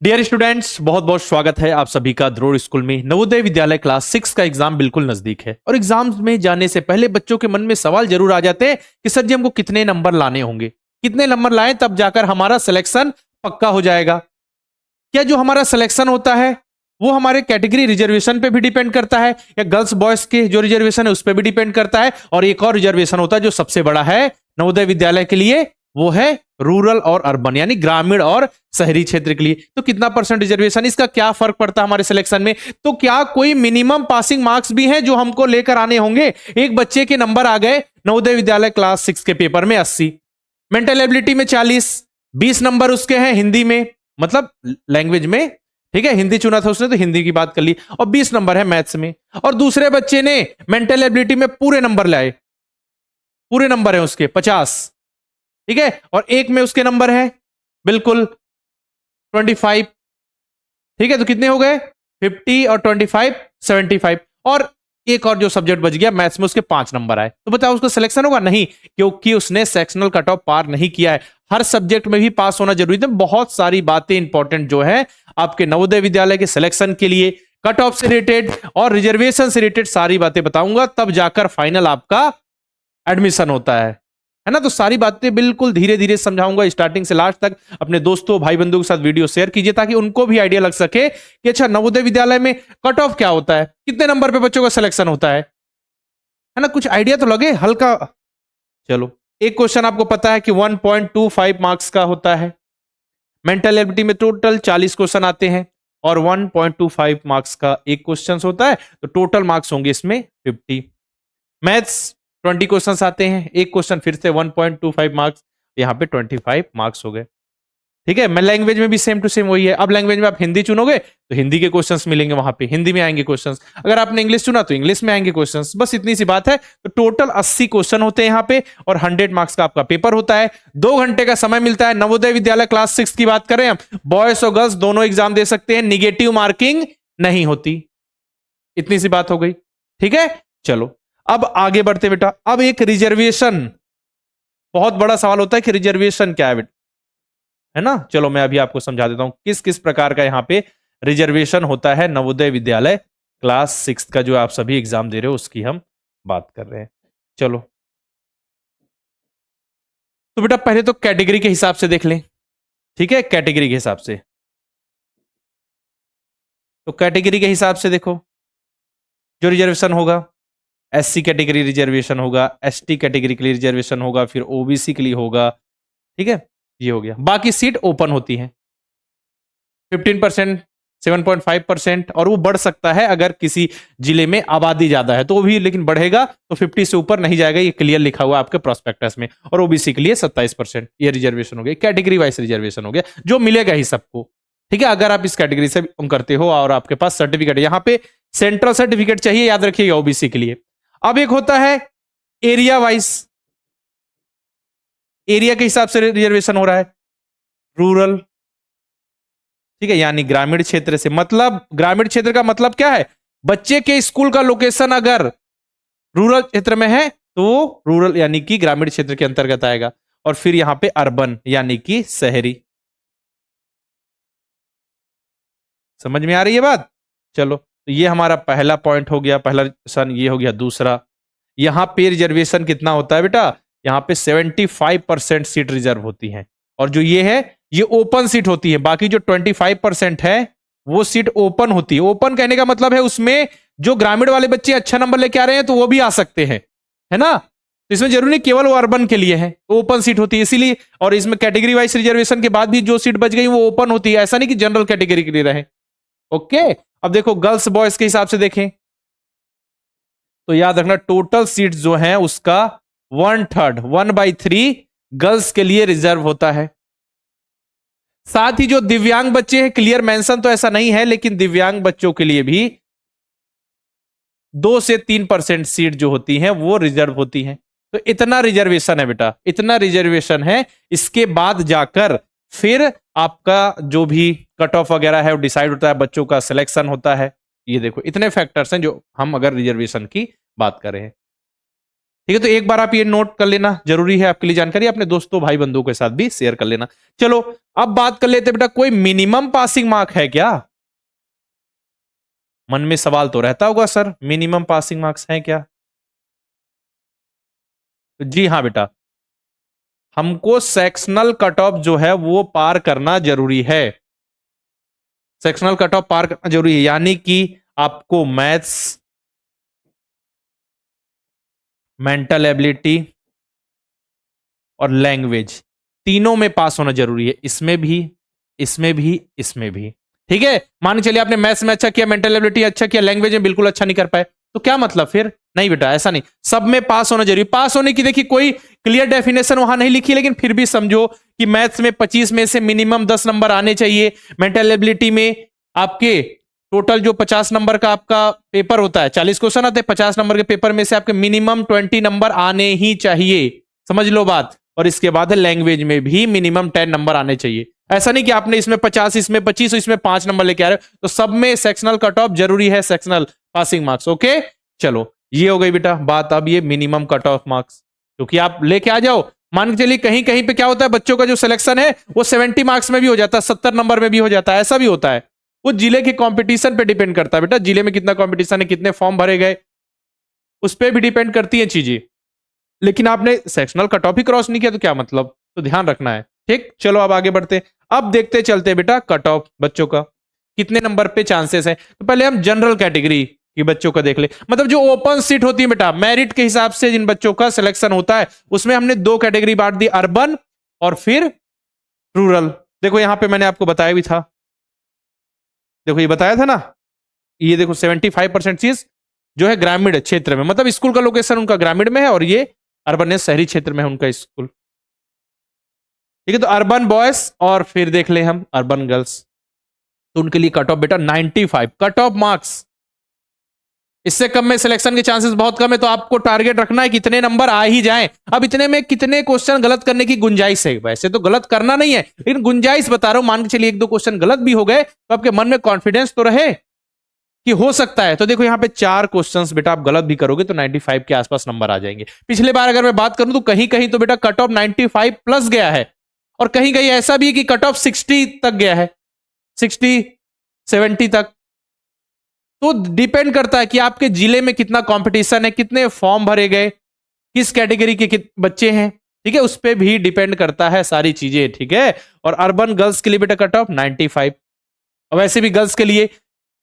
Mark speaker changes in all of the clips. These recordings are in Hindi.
Speaker 1: डियर स्टूडेंट्स, बहुत बहुत स्वागत है आप सभी का द्रोड़ स्कूल में। नवोदय विद्यालय क्लास 6 का एग्जाम बिल्कुल नजदीक है और एग्जाम में जाने से पहले बच्चों के मन में सवाल जरूर आ जाते हैं कि सर जी हमको कितने नंबर लाने होंगे, कितने नंबर लाएं तब जाकर हमारा सिलेक्शन पक्का हो जाएगा। क्या जो हमारा सिलेक्शन होता है वो हमारे कैटेगरी रिजर्वेशन पे भी डिपेंड करता है या गर्ल्स बॉयज के जो रिजर्वेशन है उस पर भी डिपेंड करता है? और एक और रिजर्वेशन होता है जो सबसे बड़ा है नवोदय विद्यालय के लिए, वो है रूरल और अर्बन यानी ग्रामीण और शहरी क्षेत्र के लिए। तो कितना परसेंट रिजर्वेशन, इसका क्या फर्क पड़ता है हमारे सिलेक्शन में? तो क्या कोई मिनिमम पासिंग मार्क्स भी हैं जो हमको लेकर आने होंगे? एक बच्चे के नंबर आ गए नवोदय विद्यालय क्लास 6 के पेपर में 80, मेंटल एबिलिटी में 40, 20 नंबर उसके हैं हिंदी में, मतलब लैंग्वेज में, ठीक है, हिंदी चुना था उसने तो हिंदी की बात कर ली, और 20 नंबर है मैथ्स में। और दूसरे बच्चे ने मेंटल एबिलिटी में पूरे नंबर लाए, पूरे नंबर है उसके 50, ठीक है, और एक में उसके नंबर है बिल्कुल 25, ठीक है, तो कितने हो गए 50 और 25 75। और एक और जो सब्जेक्ट बच गया मैथ्स में, उसके 5 नंबर आए, तो बताओ उसका सिलेक्शन होगा? नहीं, क्योंकि उसने सेक्शनल कट ऑफ पार नहीं किया है। हर सब्जेक्ट में भी पास होना जरूरी है। बहुत सारी बातें इंपॉर्टेंट जो है आपके नवोदय विद्यालय के सिलेक्शन के लिए, कट ऑफ से रिलेटेड और रिजर्वेशन से रिलेटेड सारी बातें बताऊंगा, तब जाकर फाइनल आपका एडमिशन होता है ना। तो सारी बातें बिल्कुल धीरे धीरे समझाऊंगा स्टार्टिंग से लास्ट तक। अपने दोस्तों भाई बंधुओं के साथ वीडियो शेयर कीजिए ताकि उनको भी आइडिया लग सके कि अच्छा नवोदय विद्यालय में कट ऑफ क्या होता है, कितने नंबर पे बच्चों का सिलेक्शन होता है ना, कुछ आइडिया तो लगे हल्का। चलो, एक क्वेश्चन आपको पता है कि 1.25 मार्क्स का होता है। मेंटल एबिलिटी में टोटल 40 क्वेश्चन आते हैं और 1.25 मार्क्स का एक क्वेश्चन होता है, तो टोटल मार्क्स होंगे इसमें 50। मैथ्स 20 क्वेश्चंस आते हैं, एक क्वेश्चन फिर से 1.25 मार्क्स, यहाँ पे 25 मार्क्स हो गए, ठीक है। मैं लैंग्वेज में भी सेम टू सेम वही है। अब लैंग्वेज में आप हिंदी चुनोगे तो हिंदी के क्वेश्चंस मिलेंगे, वहां पे हिंदी में आएंगे क्वेश्चंस। अगर आपने इंग्लिश चुना तो इंग्लिश में आएंगे क्वेश्चंस। बस इतनी सी बात है। तो टोटल 80 क्वेश्चन होते हैं यहाँ पे और 100 मार्क्स का आपका पेपर होता है। 2 घंटे का समय मिलता है। नवोदय विद्यालय क्लास 6 की बात करें हम, बॉयज और गर्ल्स दोनों एग्जाम दे सकते हैं, निगेटिव मार्किंग नहीं होती। इतनी सी बात हो गई, ठीक है। चलो अब आगे बढ़ते बेटा। अब एक रिजर्वेशन, बहुत बड़ा सवाल होता है कि रिजर्वेशन क्या है बेटा, है ना। चलो मैं अभी आपको समझा देता हूं किस किस प्रकार का यहां पे रिजर्वेशन होता है नवोदय विद्यालय क्लास 6 का, जो आप सभी एग्जाम दे रहे हो उसकी हम बात कर रहे हैं। चलो तो बेटा पहले तो कैटेगरी के हिसाब से देख लें, ठीक है। कैटेगरी के हिसाब से, तो कैटेगरी के हिसाब से देखो जो रिजर्वेशन होगा, एससी कैटेगरी रिजर्वेशन होगा, एसटी कैटेगरी के लिए रिजर्वेशन होगा, फिर ओबीसी के लिए होगा, ठीक है। ये हो गया। बाकी सीट ओपन होती है 15%, 7.5%, और वो बढ़ सकता है अगर किसी जिले में आबादी ज्यादा है तो वो भी, लेकिन बढ़ेगा तो 50 से ऊपर नहीं जाएगा, ये क्लियर लिखा हुआ आपके प्रोस्पेक्टस में। और ओबीसी के लिए 27% ये रिजर्वेशन हो गया, कैटेगरी वाइज रिजर्वेशन हो गया, जो मिलेगा ही सबको, ठीक है। अगर आप इस कैटेगरी से करते हो और आपके पास सर्टिफिकेट, यहां पे सेंट्रल सर्टिफिकेट चाहिए, याद रखिएगा ओबीसी के लिए। अब एक होता है एरिया वाइज, एरिया के हिसाब से रिजर्वेशन हो रहा है, रूरल, ठीक है, यानी ग्रामीण क्षेत्र से। मतलब ग्रामीण क्षेत्र का मतलब क्या है, बच्चे के स्कूल का लोकेशन अगर रूरल क्षेत्र में है तो रूरल यानी कि ग्रामीण क्षेत्र के अंतर्गत आएगा। और फिर यहां पे अर्बन यानी कि शहरी। समझ में आ रही है बात? चलो तो ये हमारा पहला पॉइंट हो गया, पहला सन ये हो गया। दूसरा, यहां पे रिजर्वेशन कितना होता है बेटा, यहां पे 75% सीट रिजर्व होती है, और जो ये है ये ओपन सीट होती है। बाकी जो 25% है वो सीट ओपन होती है। ओपन कहने का मतलब है उसमें जो ग्रामीण वाले बच्चे अच्छा नंबर लेके आ रहे हैं तो वो भी आ सकते हैं, है ना। तो इसमें जरूरी नहीं केवल वो अर्बन के लिए है, ओपन सीट होती है इसीलिए। और इसमें कैटेगरी वाइज रिजर्वेशन के बाद भी जो सीट बच गई वो ओपन होती है, ऐसा नहीं कि जनरल कैटेगरी के लिए रहे। ओके, अब देखो गर्ल्स बॉयज के हिसाब से देखें तो याद रखना टोटल सीट जो है उसका 1/3, 1/3 गर्ल्स के लिए रिजर्व होता है। साथ ही जो दिव्यांग बच्चे हैं, क्लियर मेंशन तो ऐसा नहीं है, लेकिन दिव्यांग बच्चों के लिए भी 2 से 3% सीट जो होती हैं वो रिजर्व होती हैं। तो इतना रिजर्वेशन है बेटा, इतना रिजर्वेशन है। इसके बाद जाकर फिर आपका जो भी कट ऑफ वगैरह है वो डिसाइड होता है, बच्चों का सिलेक्शन होता है। ये देखो इतने फैक्टर्स हैं जो हम अगर रिजर्वेशन की बात करें। ठीक है, तो एक बार आप ये नोट कर लेना, जरूरी है आपके लिए जानकारी, अपने दोस्तों भाई बंधुओं के साथ भी शेयर कर लेना। चलो अब बात कर लेते हैं बेटा, कोई मिनिमम पासिंग मार्क है क्या? मन में सवाल तो रहता होगा सर, मिनिमम पासिंग मार्क्स हैं क्या? तो जी हाँ बेटा, हमको सेक्शनल कट ऑफ जो है वो पार करना जरूरी है। सेक्शनल कट ऑफ पार करना जरूरी है, यानी कि आपको मैथ्स, मेंटल एबिलिटी और लैंग्वेज तीनों में पास होना जरूरी है, इसमें भी, इसमें भी, इसमें भी। ठीक है, मान के चलिए आपने मैथ्स में अच्छा किया, मेंटल एबिलिटी अच्छा किया, लैंग्वेज में बिल्कुल अच्छा नहीं कर पाए, तो क्या मतलब फिर? नहीं बेटा, ऐसा नहीं, सब में पास होना जरूरी। पास होने की देखिए कोई क्लियर डेफिनेशन वहां नहीं लिखी, लेकिन फिर भी समझो कि मैथ्स में 25 में से मिनिमम 10 नंबर आने चाहिए, मेंटल एबिलिटी में आपके टोटल जो 50 नंबर का आपका पेपर होता है, 40 क्वेश्चन आते हैं, 50 नंबर के पेपर में से आपके मिनिमम 20 नंबर आने ही चाहिए, समझ लो बात। और इसके बाद है लैंग्वेज में भी मिनिमम 10 नंबर आने चाहिए। ऐसा नहीं कि आपने इसमें 50, इसमें 25, इसमें 5 नंबर लेके आ रहे हो, तो सब में सेक्शनल कट ऑफ जरूरी है, सेक्शनल पासिंग मार्क्स। ओके, चलो ये हो गई बेटा बात। अब ये मिनिमम कट ऑफ मार्क्स क्योंकि आप लेके आ जाओ, मान के चलिए कहीं कहीं पे क्या होता है, बच्चों का जो सिलेक्शन है वो 70 मार्क्स में भी हो जाता है, 70 नंबर में भी हो जाता है, ऐसा भी होता है। वो जिले के कंपटीशन पे डिपेंड करता है बेटा, जिले में कितना कंपटीशन है, कितने फॉर्म भरे गए, उस पर भी डिपेंड करती है चीजें। लेकिन आपने सेक्शनल कट ऑफ ही क्रॉस नहीं किया तो क्या मतलब, तो ध्यान रखना है। ठीक, चलो अब आगे बढ़ते हैं। अब देखते चलते बेटा कट ऑफ बच्चों का कितने नंबर पे चांसेस है। तो पहले हम जनरल कैटेगरी की बच्चों का देख ले, मतलब जो ओपन सीट होती है बेटा, मेरिट के हिसाब से जिन बच्चों का सिलेक्शन होता है, उसमें हमने दो कैटेगरी बांट दी, अर्बन और फिर रूरल। देखो यहां पे मैंने आपको बताया भी था, देखो ये बताया था ना, ये देखो 75% चीज जो है ग्रामीण क्षेत्र में, मतलब स्कूल का लोकेशन उनका ग्रामीण में है और ये अर्बन है, शहरी क्षेत्र में है उनका स्कूल। ठीक है, तो अर्बन बॉयज और फिर देख ले हम अर्बन गर्ल्स, तो उनके लिए कट ऑफ बेटा 95 कट ऑफ मार्क्स। इससे कम में सिलेक्शन के चांसेस बहुत कम है, तो आपको टारगेट रखना है कितने नंबर आ ही जाएं। अब इतने में कितने क्वेश्चन गलत करने की गुंजाइश है? वैसे तो गलत करना नहीं है, लेकिन गुंजाइश बता रहा हूं, मान के चलिए एक दो क्वेश्चन गलत भी हो गए तो आपके मन में कॉन्फिडेंस तो रहे कि हो सकता है। तो देखो यहाँ पे 4 क्वेश्चंस बेटा आप गलत भी करोगे तो 95 के आसपास नंबर आ जाएंगे। पिछले बार अगर मैं बात करूं तो कहीं कहीं तो बेटा कट ऑफ 95 प्लस गया है, और कहीं कहीं ऐसा भी है कि कट ऑफ 60 तक गया है, 60 70 तक। तो डिपेंड करता है कि आपके जिले में कितना कंपटीशन है, कितने फॉर्म भरे गए, किस कैटेगरी के बच्चे हैं, ठीक है, उस पर भी डिपेंड करता है सारी चीजें। ठीक है, और अर्बन गर्ल्स के लिए बेटा कट ऑफ 95। और वैसे भी गर्ल्स के लिए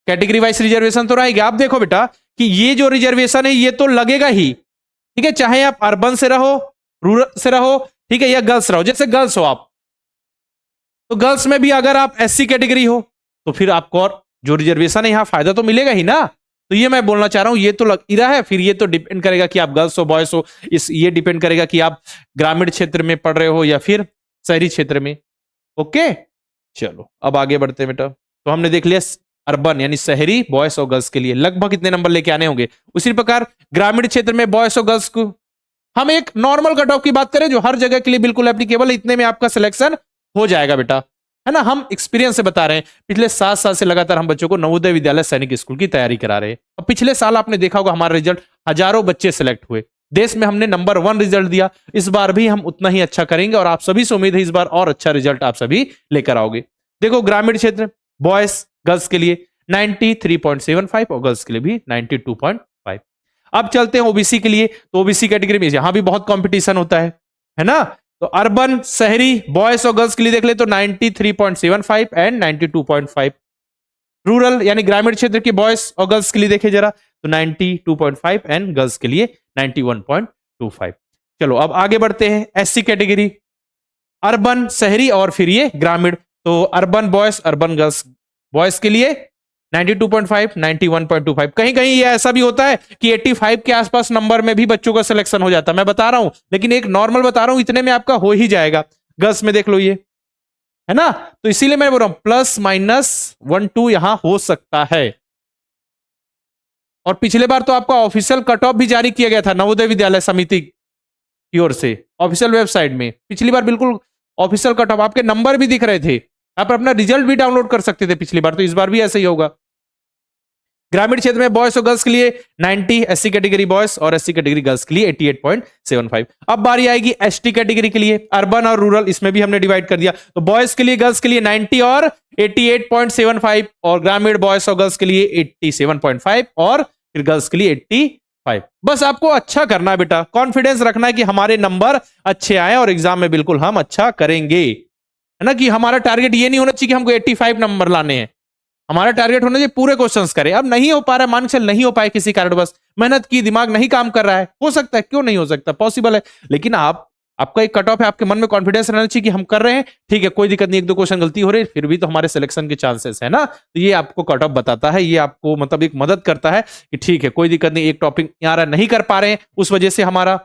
Speaker 1: कैटेगरी वाइज रिजर्वेशन तो रहेगा। आप देखो बेटा कि ये जो रिजर्वेशन है ये तो लगेगा ही, ठीक है, चाहे आप अर्बन से रहो, रूरल से रहो, ठीक है, या गर्ल्स रहो। जैसे गर्ल्स हो आप, तो गर्ल्स में भी अगर आप एससी कैटेगरी हो तो फिर आपको और जो रिजर्वेशन है यहां फायदा तो मिलेगा ही ना। तो ये मैं बोलना चाह रहा हूं, ये तो लग ही रहा है, फिर ये तो डिपेंड करेगा कि आप गर्ल्स हो बॉयज हो, इस ये डिपेंड करेगा कि आप ग्रामीण क्षेत्र में पढ़ रहे हो या फिर शहरी क्षेत्र में। ओके, चलो अब आगे बढ़ते हैं बेटा। तो हमने देख लिया अर्बन यानी शहरी बॉयज और गर्ल्स के लिए लगभग कितने नंबर लेके आने होंगे, उसी प्रकार ग्रामीण क्षेत्र में बॉयज और गर्ल्स को हम एक नॉर्मल कट ऑफ की बात करें जो हर जगह के लिए बिल्कुल एप्लीकेबल है, इतने में आपका सिलेक्शन हो जाएगा बेटा, है ना। हम एक्सपीरियंस से बता रहे हैं, पिछले 7 साल से लगातार हम बच्चों को नवोदय विद्यालय सैनिक स्कूल की तैयारी करा रहे हैं। और पिछले साल आपने देखा होगा हमारा रिजल्ट, हजारों बच्चे सिलेक्ट हुए, देश में हमने नंबर 1 रिजल्ट दिया। इस बार भी हम उतना ही अच्छा करेंगे और आप सभी से उम्मीद है इस बार और अच्छा रिजल्ट आप सभी लेकर आओगे। देखो ग्रामीण क्षेत्र बॉयज गर्ल्स के लिए 93.75 और गर्ल्स के लिए भी 92.5। अब चलते हैं ओबीसी के लिए, तो ओबीसी कैटेगरी में यहां भी बहुत कंपटीशन होता है ना। तो अर्बन शहरी बॉयज और गर्ल्स के लिए देख ले तो 93.75 एंड 92.5। रूरल यानी ग्रामीण क्षेत्र के बॉयज और गर्ल्स के लिए देखे जरा तो 92.5 एंड गर्ल्स के लिए 91.25। चलो अब आगे बढ़ते हैं एससी कैटेगरी, अर्बन शहरी और फिर ये ग्रामीण। तो urban boys urban girls boys के लिए 92.5 91.25। कहीं कहीं ये ऐसा भी होता है कि 85 के आसपास नंबर में भी बच्चों का सिलेक्शन हो जाता है, मैं बता रहा हूं, लेकिन एक नॉर्मल बता रहा हूं, इतने में आपका हो ही जाएगा। गर्ल्स में देख लो ये, है ना, तो इसीलिए मैं बोल रहा हूं प्लस माइनस 1 2 यहां हो सकता है। और पिछले बार तो आपका ऑफिशियल कट ऑफ भी जारी किया गया था नवोदय विद्यालय समिति की ओर से ऑफिशियल वेबसाइट में, पिछली बार बिल्कुल ऑफिशियल कट ऑफ, आपके नंबर भी दिख रहे थे, आप अपना रिजल्ट भी डाउनलोड कर सकते थे पिछली बार, तो इस बार भी ऐसा ही होगा। ग्रामीण क्षेत्र में बॉयज और गर्ल्स के लिए 90, एससी कैटेगरी बॉयज और एससी कैटेगरी गर्ल्स के लिए 88.75। अब बारी आएगी एसटी कैटेगरी के लिए, अर्बन और रूरल, इसमें भी हमने डिवाइड कर दिया। तो बॉयज के लिए, गर्ल्स के लिए 90 और 88.75, और ग्रामीण बॉयज और गर्ल्स के लिए 87.5 और फिर गर्ल्स के लिए 85। बस आपको अच्छा करना है बेटा, कॉन्फिडेंस रखना है कि हमारे नंबर अच्छे आए और एग्जाम में बिल्कुल हम अच्छा करेंगे, है ना। कि हमारा टारगेट ये नहीं होना चाहिए कि हमको 85 नंबर लाने हैं, हमारा टारगेट होना चाहिए पूरे क्वेश्चंस करें। अब नहीं हो पा रहा है, मान के चल नहीं हो पाए किसी कारणवश, मेहनत की, दिमाग नहीं काम कर रहा है, हो सकता है, क्यों नहीं हो सकता, पॉसिबल है। लेकिन आपका एक कट ऑफ है, आपके मन में कॉन्फिडेंस रहना चाहिए कि हम कर रहे हैं, ठीक है, कोई दिक्कत नहीं, एक दो क्वेश्चन गलती हो रही है, फिर भी तो हमारे सिलेक्शन के चांसेस है ना। तो ये आपको कट ऑफ बताता है, ये आपको मतलब एक मदद करता है कि ठीक है, कोई दिक्कत नहीं, एक टॉपिक आ रहा है, नहीं कर पा रहे हैं, उस वजह से हमारा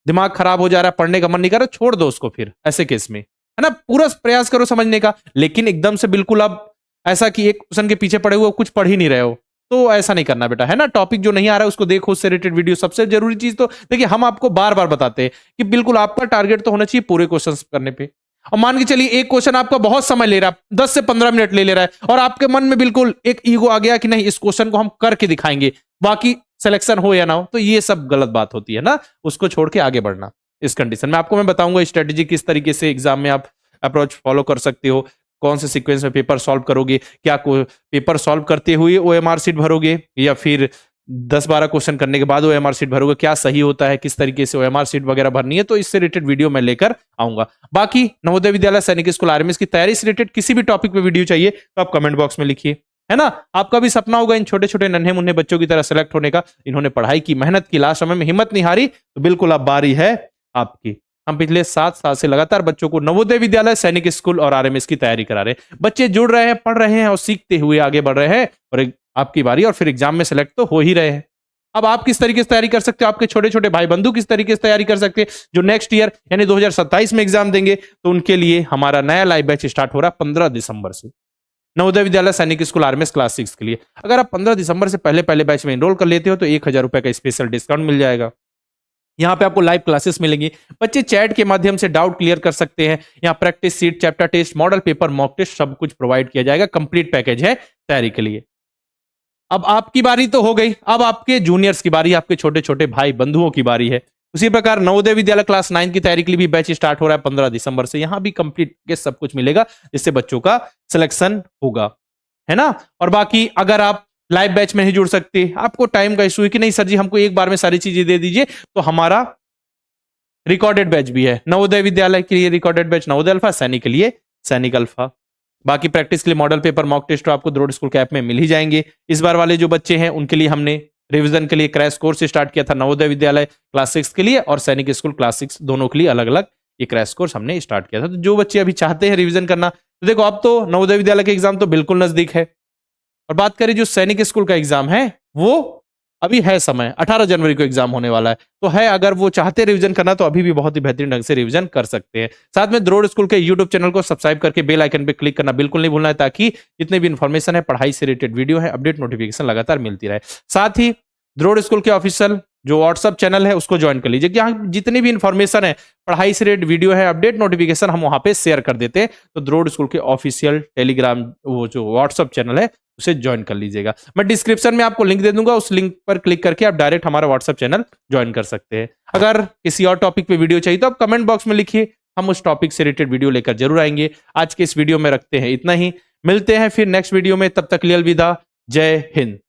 Speaker 1: दिमाग खराब हो जा रहा है, पढ़ने का मन नहीं कर रहा, छोड़ दो उसको फिर ऐसे केस में, है ना। पूरा प्रयास करो समझने का, लेकिन एकदम से बिल्कुल आप ऐसा कि एक क्वेश्चन के पीछे पड़े हुए कुछ पढ़ ही नहीं रहे हो, तो ऐसा नहीं करना बेटा, है ना। टॉपिक जो नहीं आ रहा है उसको देखो, उससे रिलेटेड वीडियो। सबसे जरूरी चीज तो देखिए, हम आपको बार बार बताते हैं कि बिल्कुल आपका टारगेट तो होना चाहिए पूरे क्वेश्चन करने पे। और मान के चलिए एक क्वेश्चन आपका बहुत समय ले रहा है, 10 से 15 मिनट ले रहा है, और आपके मन में बिल्कुल एक ईगो आ गया कि नहीं, इस क्वेश्चन को हम करके दिखाएंगे, बाकी सिलेक्शन हो या ना हो, तो ये सब गलत बात होती है ना। उसको छोड़ के आगे बढ़ना। इस कंडीशन में आपको मैं बताऊंगा स्ट्रेटेजी किस तरीके से एग्जाम में आप अप्रोच फॉलो कर सकते हो, कौन से सीक्वेंस में पेपर सॉल्व करोगे, क्या पेपर सॉल्व करते हुए ओएमआर शीट भरोगे या फिर 10-12 क्वेश्चन करने के बाद ओएमआर शीट भरोगे, क्या सही होता है, किस तरीके से ओएमआर शीट वगैरह भरनी है, तो इससे रिलेटेड वीडियो मैं लेकर आऊंगा। बाकी नवोदय विद्यालय सैनिक स्कूल आरएमएस की तैयारी से रिलेटेड किसी भी टॉपिक पे वीडियो चाहिए तो आप कमेंट बॉक्स में लिखिए, है ना। आपका भी सपना होगा इन छोटे छोटे नन्हे मुन्ने बच्चों की तरह सेलेक्ट होने का, इन्होंने पढ़ाई की, मेहनत की, लास्ट समय में हिम्मत नहीं हारी, तो बिल्कुल अब बारी है आपकी। हम पिछले 7 साल से लगातार बच्चों को नवोदय विद्यालय सैनिक स्कूल और आरएमएस की तैयारी करा रहे हैं। बच्चे जुड़ रहे हैं, पढ़ रहे हैं और सीखते हुए आगे बढ़ रहे हैं, और आपकी बारी, और फिर एग्जाम में सेलेक्ट तो हो ही रहे हैं। अब आप किस तरीके से तैयारी कर सकते हो, आपके छोटे छोटे भाई बंधु किस तरीके से तैयारी कर सकते हैं जो नेक्स्ट ईयर यानी 2027 में एग्जाम देंगे, तो उनके लिए हमारा नया लाइव बैच स्टार्ट हो रहा है 15 दिसंबर से, नवोदय विद्यालय सैनिक स्कूल आरएमएस क्लास 6 के लिए। अगर आप 15 दिसंबर से पहले बैच में एनरोल कर लेते हो तो 1000 रुपए का स्पेशल डिस्काउंट मिल जाएगा। यहाँ पे आपको लाइव क्लासेस मिलेंगी, बच्चे चैट के माध्यम से डाउट क्लियर कर सकते हैं, यहाँ practice sheet, chapter test, model paper, mock test सब कुछ प्रोवाइड किया जाएगा। कंप्लीट पैकेज है तैयारी के लिए। अब आपकी बारी तो हो गई, अब आपके जूनियर्स की बारी, आपके छोटे छोटे भाई बंधुओं की बारी है। उसी प्रकार नवोदय विद्यालय क्लास 9 की तैयारी के लिए भी बैच स्टार्ट हो रहा है 15 दिसंबर से। यहाँ भी कंप्लीट के सब कुछ मिलेगा जिससे बच्चों का सिलेक्शन होगा, है ना। और बाकी अगर आप लाइव बैच में नहीं जुड़ सकते, आपको टाइम का इशू है कि नहीं सर जी हमको एक बार में सारी चीजें दे दीजिए, तो हमारा रिकॉर्डेड बैच भी है। नवोदय विद्यालय के लिए रिकॉर्डेड बैच नवोदय अल्फा, सैनिक के लिए सैनिक अल्फा। बाकी प्रैक्टिस के लिए मॉडल पेपर, मॉक टेस्ट तो आपको द्रोड़ स्कूल के ऐप में मिल ही जाएंगे। इस बार वाले जो बच्चे हैं उनके लिए हमने रिवीजन के लिए क्रैश कोर्स स्टार्ट किया था, नवोदय विद्यालय क्लास 6 के लिए और सैनिक स्कूल क्लास 6 दोनों के लिए अलग अलग ये क्रैश कोर्स हमने स्टार्ट किया था। तो जो बच्चे अभी चाहते हैं रिवीजन करना, तो देखो अब तो नवोदय विद्यालय के एग्जाम तो बिल्कुल नजदीक है। और बात करें जो सैनिक स्कूल का एग्जाम है, वो अभी है समय, 18 जनवरी को एग्जाम होने वाला है, तो है अगर वो चाहते हैं रिवीजन करना तो अभी भी बहुत ही बेहतरीन ढंग से रिवीजन कर सकते हैं। साथ में द्रोड़ स्कूल के यूट्यूब चैनल को सब्सक्राइब करके बेल आइकन पे क्लिक करना बिल्कुल नहीं भूलना है, ताकि जितने भी इन्फॉर्मेशन है, पढ़ाई से रिलेटेड वीडियो है, अपडेट नोटिफिकेशन लगातार मिलती रहे। साथ ही द्रोड़ स्कूल के ऑफिशियल जो व्हाट्सअप चैनल है उसको ज्वाइन कर लीजिए, कि यहाँ जितनी भी इन्फॉर्मेशन है, पढ़ाई से रिलेटेड वीडियो है, अपडेट नोटिफिकेशन हम वहां पे शेयर कर देते हैं। तो द्रोड़ स्कूल के ऑफिशियल टेलीग्राम वो जो व्हाट्सअप चैनल है उसे ज्वाइन कर लीजिएगा। मैं डिस्क्रिप्शन में आपको लिंक दे दूंगा, उस लिंक पर क्लिक करके आप डायरेक्ट हमारा व्हाट्सअप चैनल ज्वाइन कर सकते हैं। अगर किसी और टॉपिक पे वीडियो चाहिए तो आप कमेंट बॉक्स में लिखिए, हम उस टॉपिक से रिलेटेड वीडियो लेकर जरूर आएंगे। आज के इस वीडियो में रखते हैं इतना ही, मिलते हैं फिर नेक्स्ट वीडियो में, तब तक के लिए अलविदा, जय हिंद।